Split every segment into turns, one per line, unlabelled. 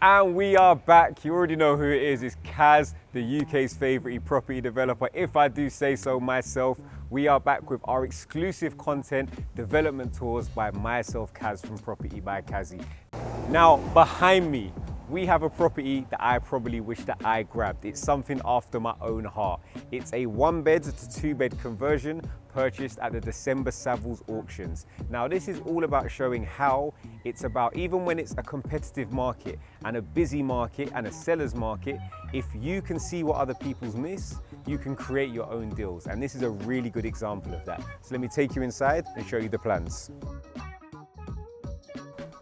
And we are back. You already know who it is. It's Kaz, the UK's favourite property developer, if I do say so myself. We are back with our exclusive content, development tours by myself, Kaz from Property by Kazy. Now, behind me, we have a property that I probably wish that I grabbed. It's something after my own heart. It's a 1-bed to 2-bed conversion purchased at the December Savills auctions. Now, this is all about showing how it's about, even when it's a competitive market and a busy market and a seller's market, if you can see what other people's miss, you can create your own deals. And this is a really good example of that. So let me take you inside and show you the plans.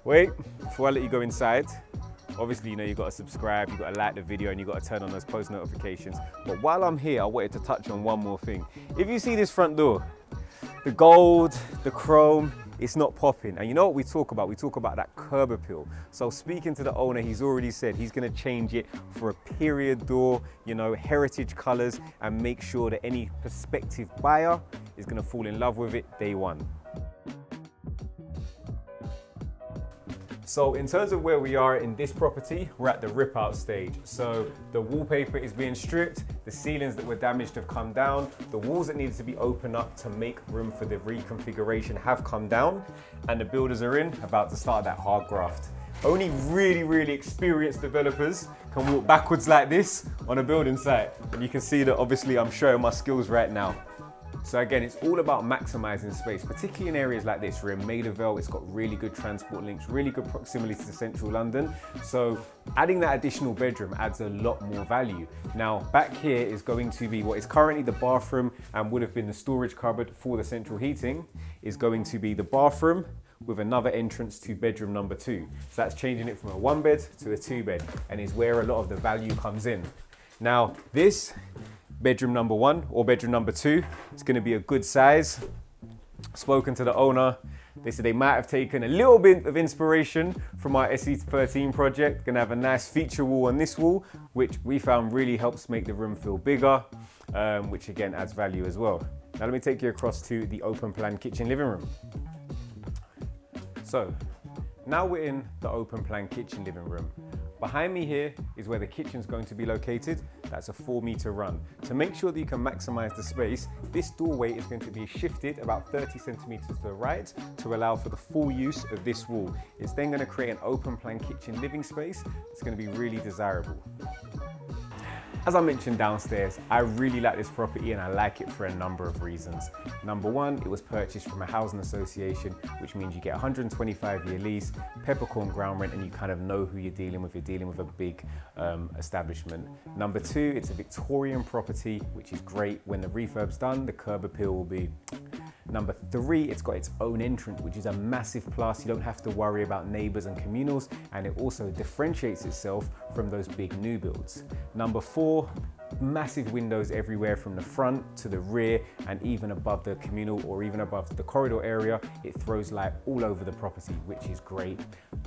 Wait, before I let you go inside, obviously, you know, you've got to subscribe, you've got to like the video, and you've got to turn on those post notifications. But while I'm here, I wanted to touch on one more thing. If you see this front door, the gold, the chrome, it's not popping. And you know what we talk about? We talk about that curb appeal. So speaking to the owner, he's already said he's going to change it for a period door, you know, heritage colors, and make sure that any prospective buyer is going to fall in love with it day one. So in terms of where we are in this property, we're at the rip out stage. So the wallpaper is being stripped, the ceilings that were damaged have come down, the walls that needed to be opened up to make room for the reconfiguration have come down, and the builders are in, about to start that hard graft. Only really experienced developers can walk backwards like this on a building site. And you can see that obviously I'm showing my skills right now. So again, it's all about maximizing space, particularly in areas like this. We're in Maida Vale, it's got really good transport links, really good proximity to central London. So adding that additional bedroom adds a lot more value. Now, back here is going to be what is currently the bathroom and would have been the storage cupboard for the central heating, is going to be the bathroom with another entrance to bedroom number 2. So that's changing it from a 1-bed to a 2-bed, and is where a lot of the value comes in. Now, this bedroom number 1 or bedroom number 2, it's going to be a good size. Spoken to the owner, they said they might have taken a little bit of inspiration from our SE13 project. Gonna have a nice feature wall on this wall, which we found really helps make the room feel bigger, which again adds value as well. Now let me take you across to the open plan kitchen living room. So now we're in the open plan kitchen living room. Behind me here is where the kitchen's going to be located. That's a 4-meter run. To make sure that you can maximize the space, this doorway is going to be shifted about 30 centimeters to the right to allow for the full use of this wall. It's then going to create an open plan kitchen living space that's going to be really desirable. As I mentioned downstairs, I really like this property and I like it for a number of reasons. Number 1, it was purchased from a housing association, which means you get a 125-year lease, peppercorn ground rent, and you kind of know who you're dealing with. You're dealing with a big establishment. Number 2, it's a Victorian property, which is great. When the refurb's done, the curb appeal will be. Number 3, it's got its own entrance, which is a massive plus. You don't have to worry about neighbors and communals, and it also differentiates itself from those big new builds. Number 4, massive windows everywhere from the front to the rear, and even above the communal or even above the corridor area. It throws light all over the property, which is great.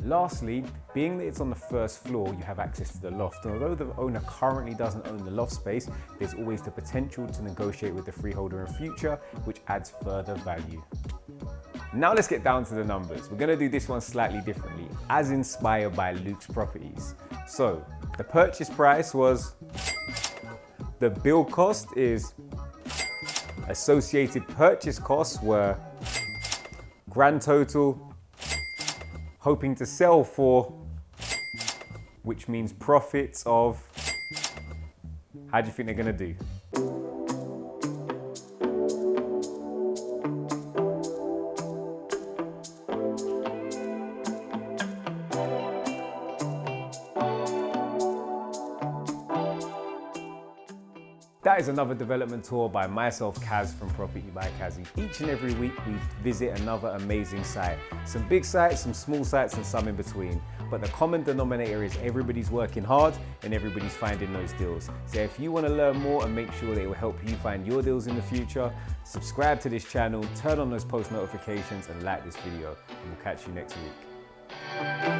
Lastly, being that it's on the first floor, you have access to the loft. And although the owner currently doesn't own the loft space, there's always the potential to negotiate with the freeholder in future, which adds further value. Now let's get down to the numbers. We're going to do this one slightly differently, as inspired by Luke's properties. So the purchase price was, the build cost is, associated purchase costs were, grand total, hoping to sell for, which means profits of, how do you think they're going to do? That is another development tour by myself, Kaz from Property by Kazy. Each and every week we visit another amazing site. Some big sites, some small sites, and some in between. But the common denominator is everybody's working hard and everybody's finding those deals. So if you want to learn more and make sure that it will help you find your deals in the future, subscribe to this channel, turn on those post notifications, and like this video. And we'll catch you next week.